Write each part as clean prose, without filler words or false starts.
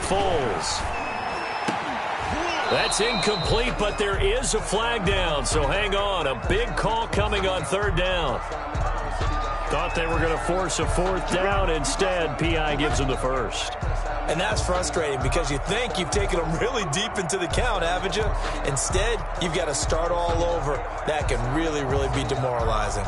Foles. That's incomplete, but there is a flag down, so hang on. A big call coming on third down. Thought they were going to force a fourth down. Instead, P.I. gives them the first. And that's frustrating because you think you've taken them really deep into the count, haven't you? Instead, you've got to start all over. That can really, really be demoralizing.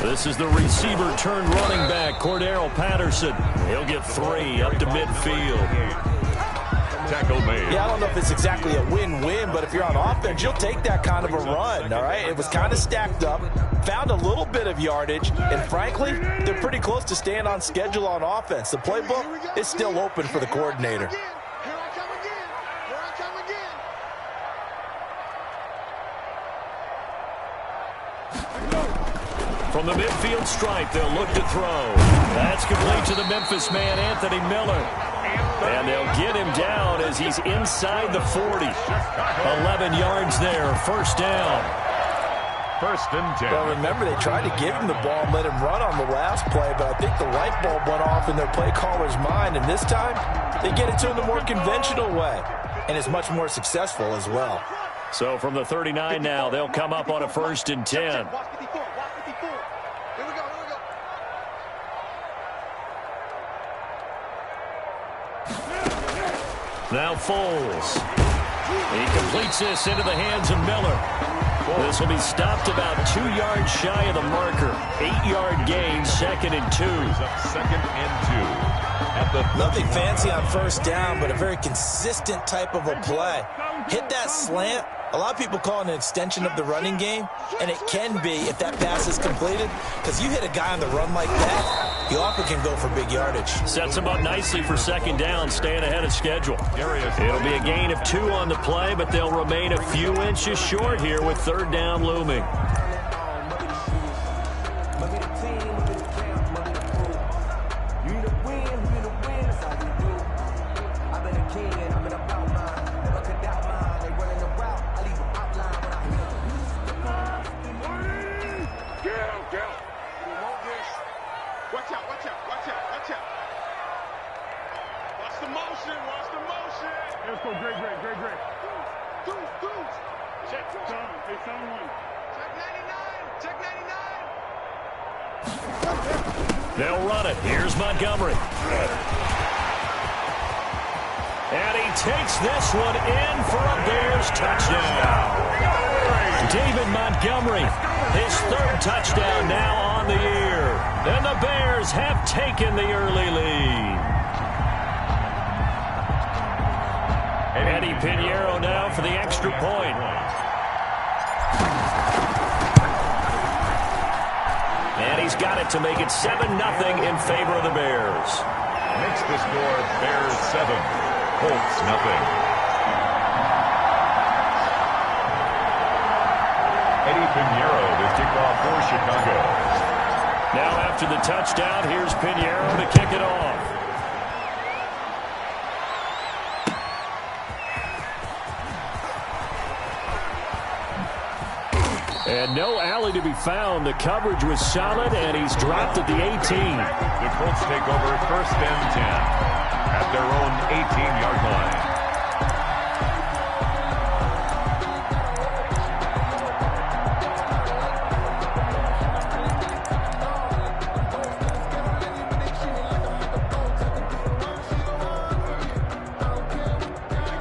This is the receiver turned running back, Cordero Patterson. He'll get 3 up to midfield. Tackle made. Yeah, I don't know if it's exactly a win-win, but if you're on offense, you'll take that kind of a run, all right? It was kind of stacked up, found a little bit of yardage, and frankly, they're pretty close to staying on schedule on offense. The playbook is still open for the coordinator. From the midfield stripe, they'll look to throw. That's complete to the Memphis man, Anthony Miller. And they'll get him down as he's inside the 40. 11 yards there, first down. First and 10. Well, remember, they tried to give him the ball and let him run on the last play, but I think the light bulb went off in their play caller's mind, and this time, they get it to him the more conventional way, and it's much more successful as well. So from the 39 now, they'll come up on a first and 10. Now Foles. He completes this into the hands of Miller. This will be stopped about 2 yards shy of the marker. 8-yard gain, second and 2. Second and 2. Nothing fancy on first down, but a very consistent type of a play. Hit that slant. A lot of people call it an extension of the running game, and it can be if that pass is completed, because you hit a guy on the run like that, you often can go for big yardage. Sets him up nicely for second down, staying ahead of schedule. It'll be a gain of 2 on the play, but they'll remain a few inches short here with third down looming. They'll run it. Here's Montgomery. And he takes this one in for a Bears touchdown. David Montgomery, his 3rd touchdown now on the year. And the Bears have taken the early lead. Eddie Pinheiro now for the extra point. And he's got it to make it 7-0 in favor of the Bears. Makes the score Bears 7, Colts 0. Eddie Pinheiro to kick off for Chicago. Now after the touchdown, here's Pinheiro to kick it off. And no alley to be found. The coverage was solid, and he's dropped at the 18. The Colts take over first and 10 at their own 18-yard line.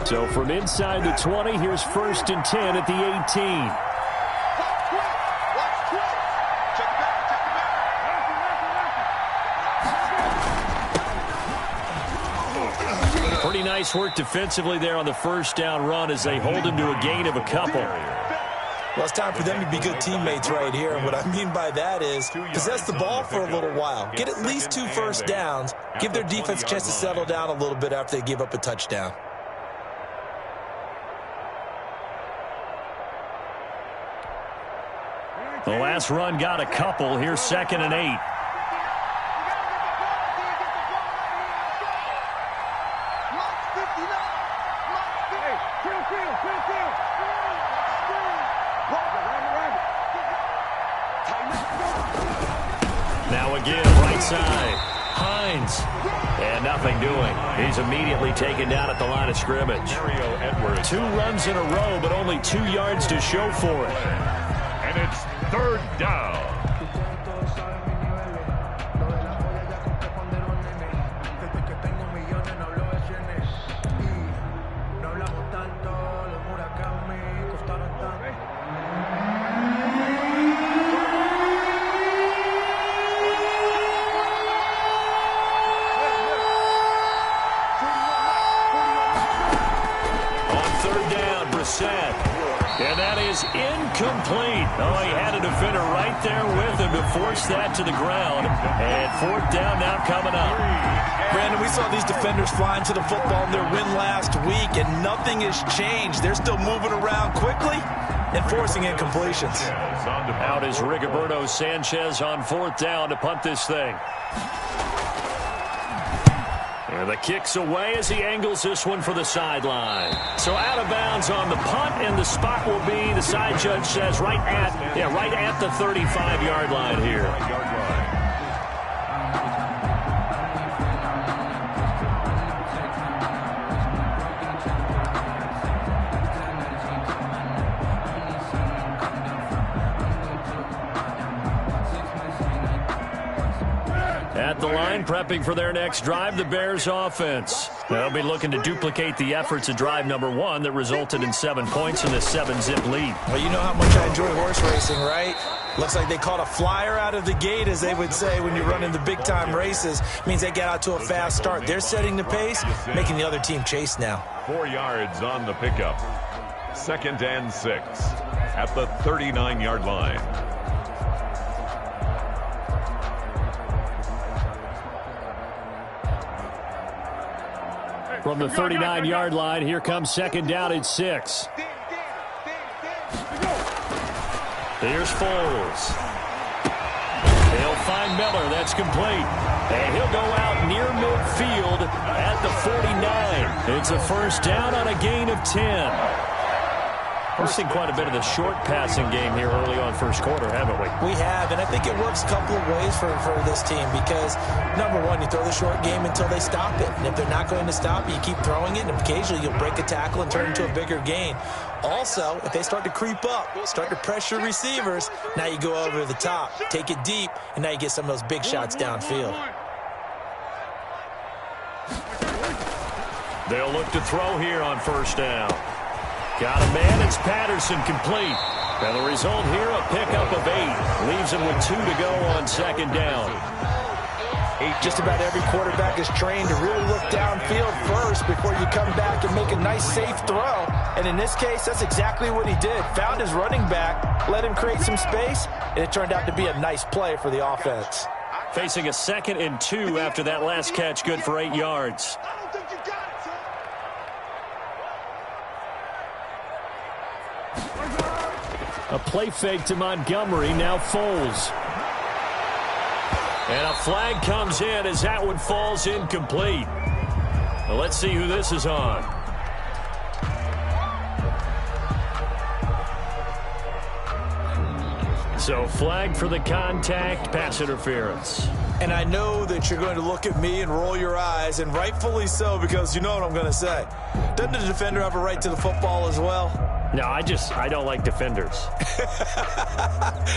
So from inside the 20, here's first and 10 at the 18. Pretty nice work defensively there on the first down run as they hold him to a gain of a couple. Well, it's time for them to be good teammates right here. And what I mean by that is possess the ball for a little while. Get at least 2 first downs. Give their defense a chance to settle down a little bit after they give up a touchdown. The last run got a couple. Here's second and 8. Now again, right side. Hines. And nothing doing. He's immediately taken down at the line of scrimmage. 2 runs in a row, but only 2 yards to show for it. And it's 3rd down. And that is incomplete. Oh, he had a defender right there with him to force that to the ground. And 4th down now coming up. Brandon, we saw these defenders flying to the football in their win last week, and nothing has changed. They're still moving around quickly and forcing incompletions. Out is Rigoberto Sanchez on 4th down to punt this thing. And the kick's away as he angles this one for the sideline. So out of bounds on the punt, and the spot will be, the side judge says, right at the 35-yard line here. At the line, prepping for their next drive, the Bears offense. They'll be looking to duplicate the efforts of drive number 1 that resulted in 7 points in this 7-zip lead. Well, you know how much I enjoy horse racing, right? Looks like they caught a flyer out of the gate, as they would say when you're running the big-time races. Means they get out to a fast start. They're setting the pace, making the other team chase now. 4 yards on the pickup. 2nd and 6 at the 39-yard line. From the 39-yard line, here comes 2nd down and 6. Here's Foles. He'll find Miller. That's complete. And he'll go out near midfield at the 49. It's a 1st down on a gain of 10. We've seen quite a bit of the short passing game here early on 1st quarter, haven't we? We have, and I think it works a couple of ways for this team because, number 1, you throw the short game until they stop it. And if they're not going to stop it, you keep throwing it, and occasionally you'll break a tackle and turn it into a bigger gain. Also, if they start to creep up, start to pressure receivers, now you go over the top, take it deep, and now you get some of those big shots downfield. They'll look to throw here on 1st down. Got a man, it's Patterson, complete. And the result here, a pickup of 8. Leaves him with 2 to go on 2nd down. Just about every quarterback is trained to really look downfield first before you come back and make a nice, safe throw. And in this case, that's exactly what he did. Found his running back, let him create some space, and it turned out to be a nice play for the offense. Facing a 2nd and 2 after that last catch, good for 8 yards. A play fake to Montgomery, now Foles. And a flag comes in as that one falls incomplete. Well, let's see who this is on. So flag for the contact, pass interference. And I know that you're going to look at me and roll your eyes, and rightfully so, because you know what I'm going to say. Doesn't the defender have a right to the football as well? No, I don't like defenders.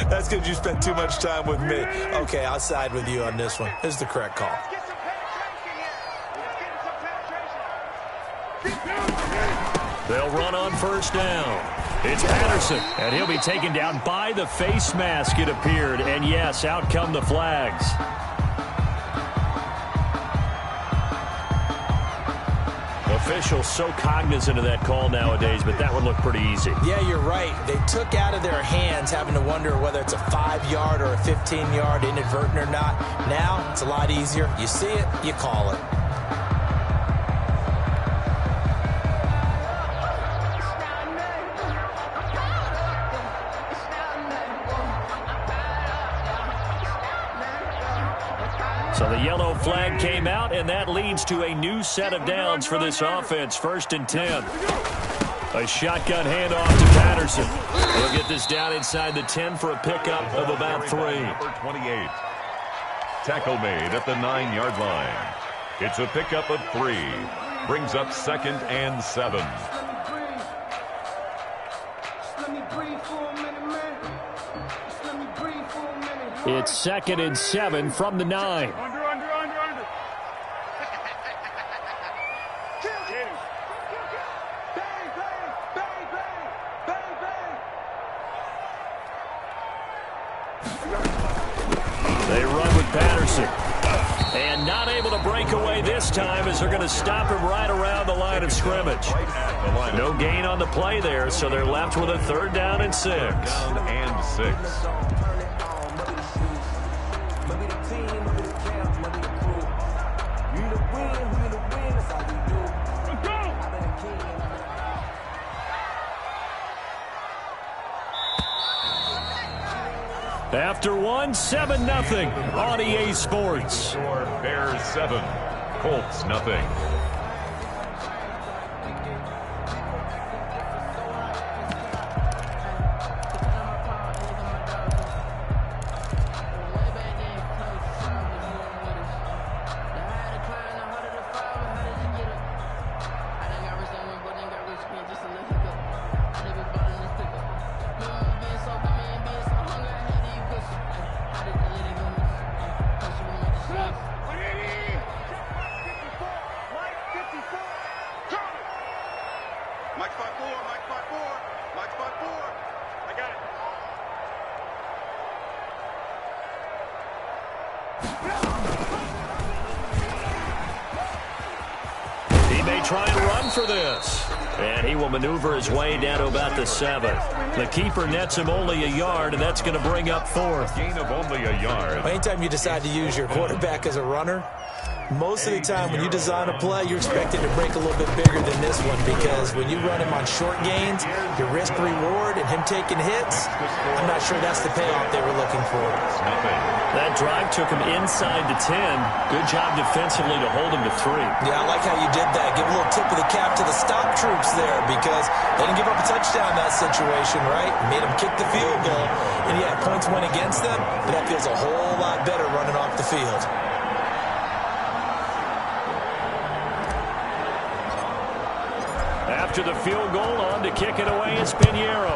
That's because you spent too much time with me. Okay, I'll side with you on this one. This is the correct call. They'll run on 1st down. It's Patterson, and he'll be taken down by the face mask, it appeared. And yes, out come the flags. Officials so cognizant of that call nowadays, but that one looked pretty easy. Yeah, you're right. They took out of their hands having to wonder whether it's a 5-yard or a 15-yard, inadvertent or not. Now, it's a lot easier. You see it, you call it. So the yellow flag came out, and that leads to a new set of downs for this offense. 1st and 10. A shotgun handoff to Patterson. He'll get this down inside the 10 for a pickup of about 3. Number 28. tackle made at the 9-yard line. It's a pickup of 3. Brings up 2nd and 7. It's 2nd and 7 from the 9. They run with Patterson. And not able to break away this time as they're going to stop him right around the line of scrimmage. No gain on the play there, so they're left with a 3rd down and 6. 3rd and 6. After 1, 7-0 on EA Sports. Bears 7, Colts nothing. Try and run for this. And he will maneuver his way down to about the 7th. The keeper nets him only a yard, and that's going to bring up 4th. Gain of only a yard. Anytime you decide to use your quarterback as a runner, most of the time when you design a play, you're expected to break a little bit bigger than this one, because when you run him on short gains, your risk-reward and him taking hits, I'm not sure that's the payoff they were looking for. That drive took him inside the 10. Good job defensively to hold him to 3. Yeah, I like how you did that. Give a little tip of the cap to the stop troops there, because they didn't give up a touchdown in that situation, right? Made them kick the field goal, and yeah, points went against them, but that feels a whole lot better running off the field. After the field goal, on to kick it away is Pinheiro.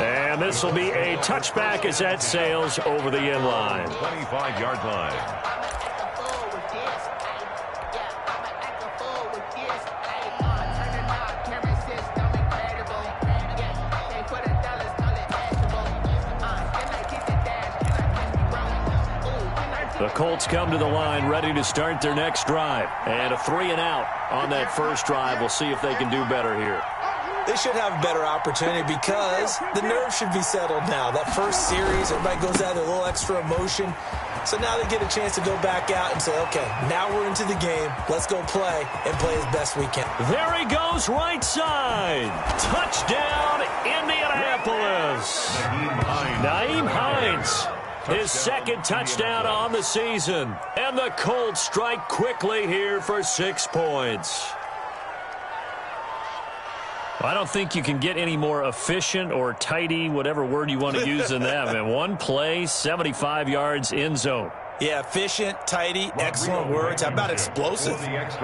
And this will be a touchback as that sails over the end line. 25-yard line. The Colts come to the line ready to start their next drive. And a 3-and-out on that first drive. We'll see if they can do better here. They should have a better opportunity because the nerves should be settled now. That first series, everybody goes out with a little extra emotion. So now they get a chance to go back out and say, okay, now we're into the game. Let's go play and play as best we can. There he goes, right side. Touchdown, Indianapolis. Nyheim Hines. His second touchdown on the season. And the Colts strike quickly here for 6 points. I don't think you can get any more efficient or tidy, whatever word you want to use in that. Man, one play, 75 yards in zone. Yeah, efficient, tidy, excellent words. How about explosive?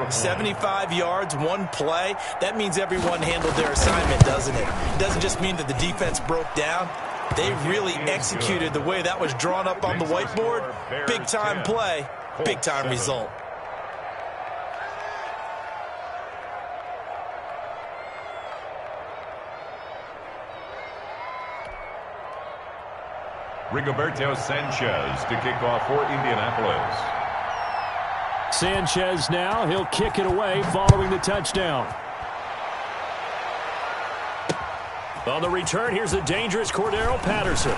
75 yards, one play. That means everyone handled their assignment, doesn't it? It doesn't just mean that the defense broke down. They really executed the way that was drawn up on the whiteboard. Big-time play, big-time result. Rigoberto Sanchez to kick off for Indianapolis. Sanchez now, he'll kick it away following the touchdown. On the return, here's the dangerous Cordero Patterson.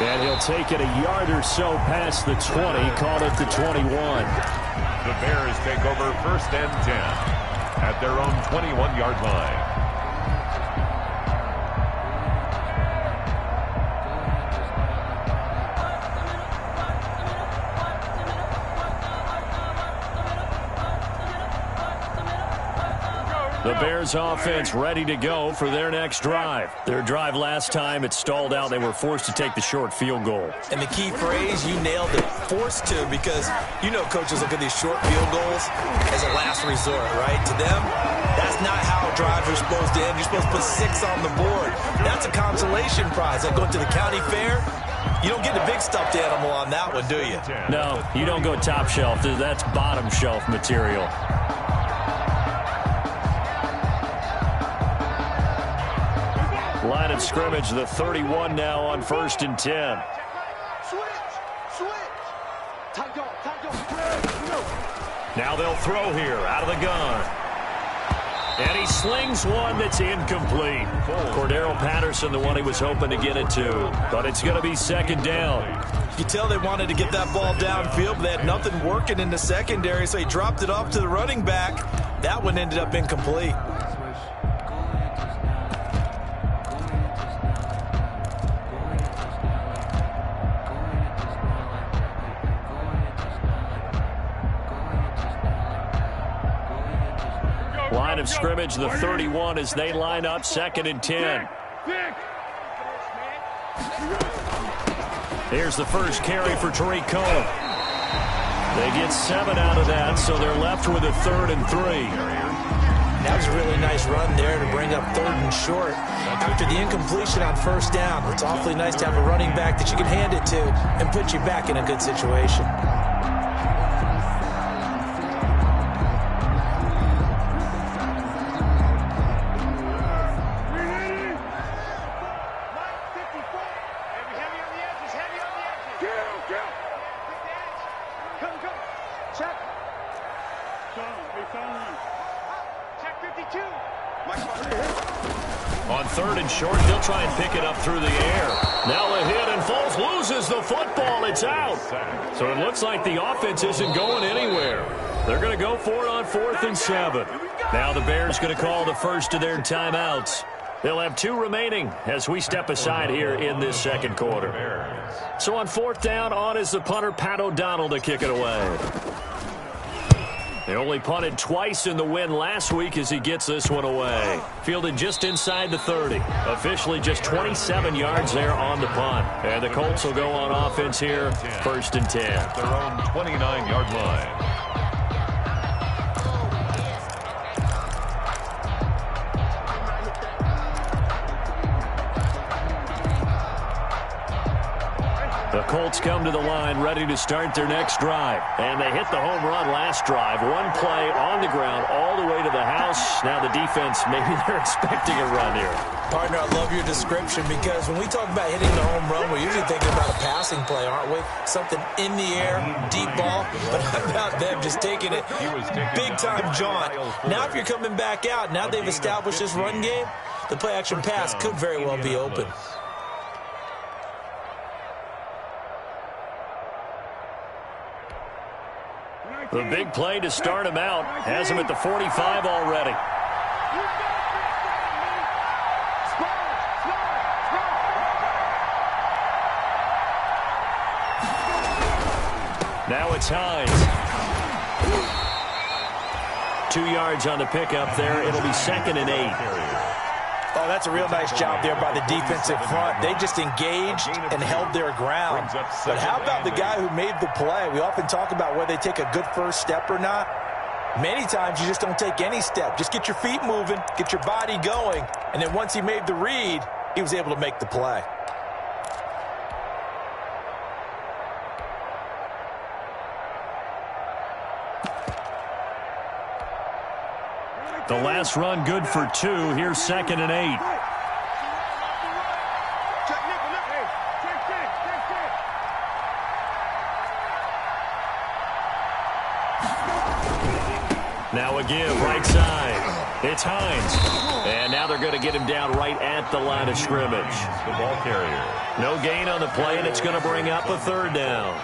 And he'll take it a yard or so past the 20, called it the 21. The Bears take over 1st and 10 at their own 21-yard line. The Bears offense ready to go for their next drive. Their drive last time, it stalled out. They were forced to take the short field goal. And the key phrase, you nailed it, forced to, because you know coaches look at these short field goals as a last resort, right? To them, that's not how drives are supposed to end. You're supposed to put 6 on the board. That's a consolation prize. Like going to the county fair, you don't get the big stuffed animal on that one, do you? No, you don't go top shelf. That's bottom shelf material. Line of scrimmage, the 31 now on 1st and 10. Now they'll throw here out of the gun. And he slings one that's incomplete. Cordero Patterson, the one he was hoping to get it to. But it's going to be 2nd down. You can tell they wanted to get that ball downfield, but they had nothing working in the secondary, so he dropped it off to the running back. That one ended up incomplete. Line of scrimmage, the 31 as they line up 2nd and 10. Here's the first carry for Tariq Cohen. They get 7 out of that, so they're left with a 3rd and 3. That was a really nice run there to bring up 3rd and short. After the incompletion on 1st down, it's awfully nice to have a running back that you can hand it to and put you back in a good situation. On 3rd and short, they'll try and pick it up through the air. Now a hit, and Foles loses the football. It's out. So it looks like the offense isn't going anywhere. They're going to go for it on 4th and 7. Now the Bears going to call the first of their timeouts. They'll have 2 remaining as we step aside here in this 2nd quarter. So on 4th down, on is the punter, Pat O'Donnell, to kick it away. They only punted twice in the win last week as he gets this one away. Fielded just inside the 30. Officially just 27 yards there on the punt. And the Colts will go on offense here, 1st and 10. Their own 29-yard line. The Colts come to the line ready to start their next drive. And they hit the home run last drive. One play on the ground all the way to the house. Now the defense, maybe they're expecting a run here. Partner, I love your description because when we talk about hitting the home run, we're usually thinking about a passing play, aren't we? Something in the air, deep ball. But how about them just taking it big-time jaunt? Now if you're coming back out, now they've established this run game, the play-action pass could very well be open. The big play to start him out has him at the 45 already. Now it's Hines. 2 yards on the pickup there. It'll be 2nd and 8. Oh, that's a real nice job there by the defensive front. They just engaged and held their ground. But how about the guy who made the play? We often talk about whether they take a good first step or not. Many times you just don't take any step. Just get your feet moving, get your body going, and then once he made the read, he was able to make the play. The last run good for 2. Here's 2nd and 8. Now a give, right side. It's Hines. And now they're going to get him down right at the line of scrimmage. The ball carrier. No gain on the play, and it's going to bring up a 3rd down.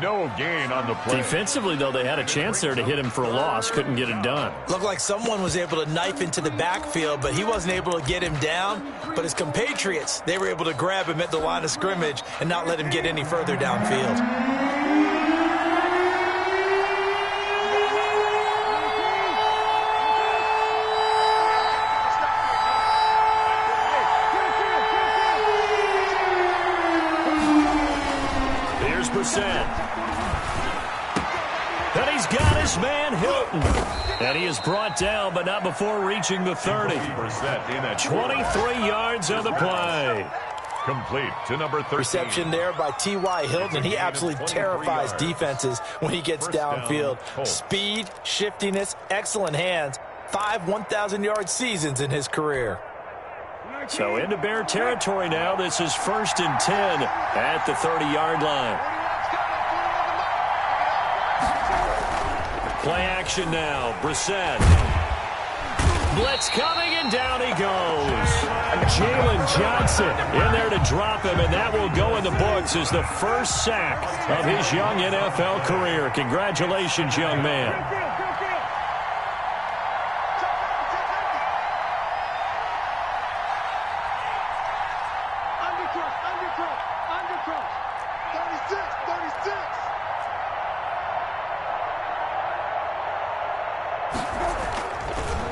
No gain on the play. Defensively, though, they had a chance there to hit him for a loss. Couldn't get it done. Looked like someone was able to knife into the backfield, but he wasn't able to get him down. But his compatriots, they were able to grab him at the line of scrimmage and not let him get any further downfield. Brissett. And he's got his man Hilton. And he is brought down, but not before reaching the 30. 23 yards on the play. Complete to number 13. Reception there by T.Y. Hilton, and he absolutely terrifies defenses when he gets downfield. Speed, shiftiness, excellent hands. 5 1,000-yard seasons in his career. So into Bear territory now. This is 1st and 10 at the 30-yard line. Play action now. Brissett. Blitz coming, and down he goes. Jalen Johnson in there to drop him, and that will go in the books as the first sack of his young NFL career. Congratulations, young man.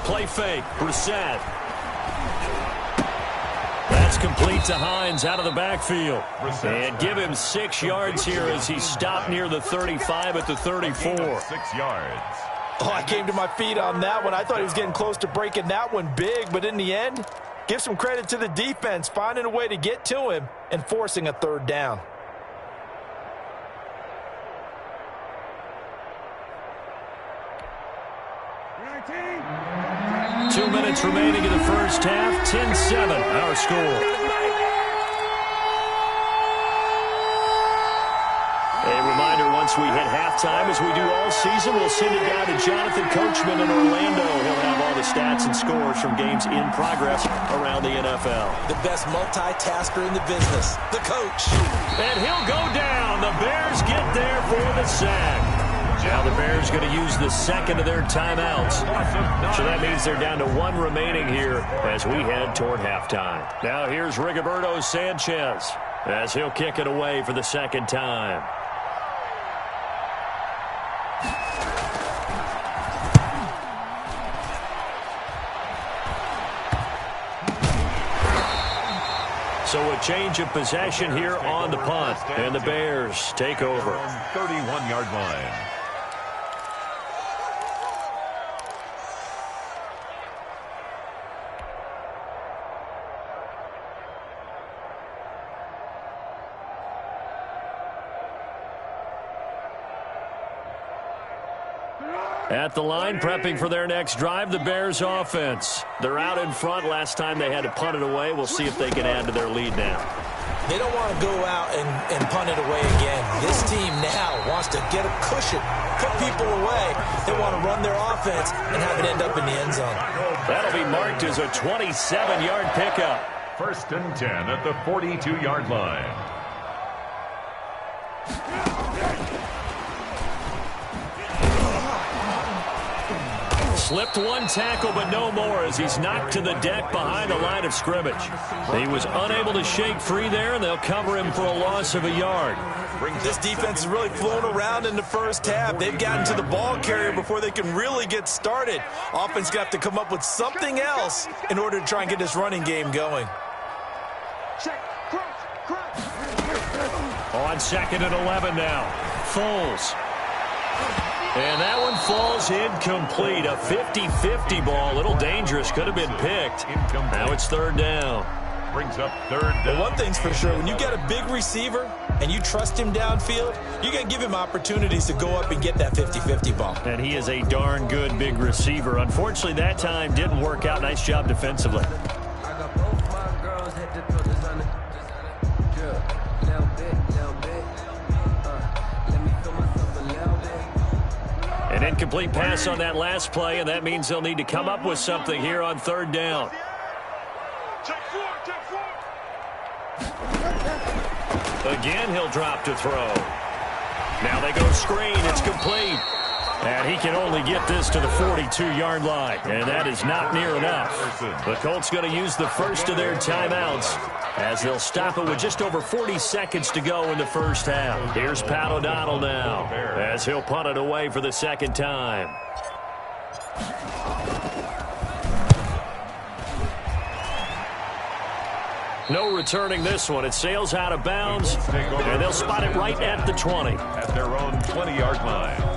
Play fake, Brissett. That's complete to Hines out of the backfield. And give him 6 yards here as he stopped near the 35 at the 34. 6 yards. Oh, I came to my feet on that one. I thought he was getting close to breaking that one big, but in the end, give some credit to the defense, finding a way to get to him and forcing a 3rd down. Two minutes remaining in the first half. 10-7, our score. A reminder, once we hit halftime, as we do all season, we'll send it down to Jonathan Coachman in Orlando. He'll have all the stats and scores from games in progress around the NFL. The best multitasker in the business, the coach. And he'll go down. The Bears get there for the sack. Now the Bears going to use the second of their timeouts. So that means they're down to 1 remaining here as we head toward halftime. Now here's Rigoberto Sanchez as he'll kick it away for the second time. So a change of possession here on the punt, and the Bears take over. 31-yard line. At the line, prepping for their next drive, the Bears offense. They're out in front. Last time they had to punt it away. We'll see if they can add to their lead now. They don't want to go out and punt it away again. This team now wants to get a cushion, put people away. They want to run their offense and have it end up in the end zone. That'll be marked as a 27-yard pickup. 1st and 10 at the 42-yard line. Slipped one tackle, but no more as he's knocked to the deck behind the line of scrimmage. He was unable to shake free there, and they'll cover him for a loss of a yard. This defense has really flown around in the first half. They've gotten to the ball carrier before they can really get started. Offense got to come up with something else in order to try and get this running game going. On 2nd and 11 now. Foles. And that one falls incomplete. A 50-50 ball. A little dangerous. Could have been picked. Now it's 3rd down. Brings up 3rd down. Well, one thing's for sure. When you got a big receiver and you trust him downfield, you're going to give him opportunities to go up and get that 50-50 ball. And he is a darn good big receiver. Unfortunately, that time didn't work out. Nice job defensively. An incomplete pass on that last play, and that means they'll need to come up with something here on 3rd down. Again, he'll drop to throw. Now they go screen. It's complete. And he can only get this to the 42-yard line. And that is not near enough. The Colts going to use the first of their timeouts as they'll stop it with just over 40 seconds to go in the first half. Here's Pat O'Donnell now as he'll punt it away for the second time. No returning this one. It sails out of bounds, and they'll spot it right at the 20. At their own 20-yard line.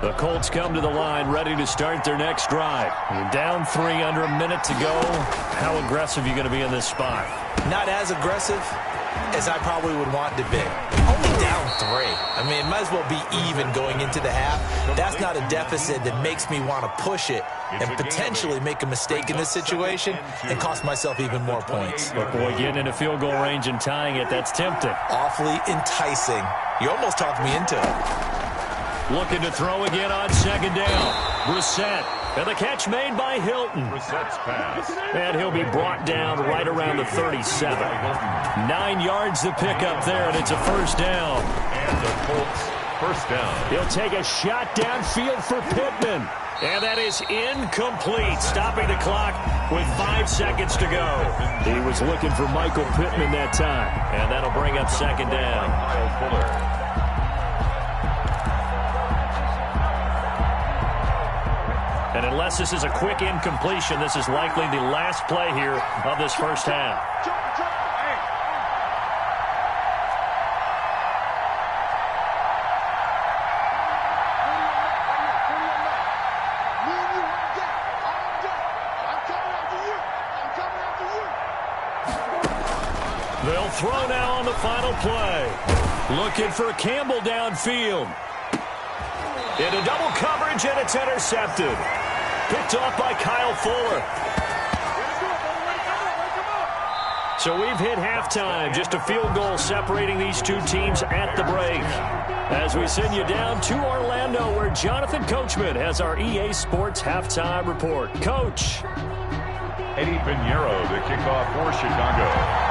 The Colts come to the line, ready to start their next drive. You're down 3, under a minute to go. How aggressive are you going to be in this spot? Not as aggressive as I probably would want to be. Only down 3. I mean, it might as well be even going into the half. That's not a deficit that makes me want to push it and potentially make a mistake in this situation and cost myself even more points. But boy, getting into field goal range and tying it, that's tempting. Awfully enticing. You almost talked me into it. Looking to throw again on second down. Brissett. And the catch made by Hilton. Brissett's pass. And he'll be brought down right around the 37. 9 yards to pick up there, and it's a first down. And the Colts first down. He'll take a shot downfield for Pittman. And that is incomplete, stopping the clock with 5 seconds to go. He was looking for Michael Pittman that time. And that'll bring up second down. Kyle Fuller. And unless this is a quick incompletion, this is likely the last play here of this first half. They'll throw now on the final play. Looking for Campbell downfield. Into double coverage, and it's intercepted. Picked off by Kyle Fuller. So we've hit halftime. Just a field goal separating these two teams at the break. As we send you down to Orlando, where Jonathan Coachman has our EA Sports halftime report. Coach. Eddie Pinheiro to kick off for Chicago.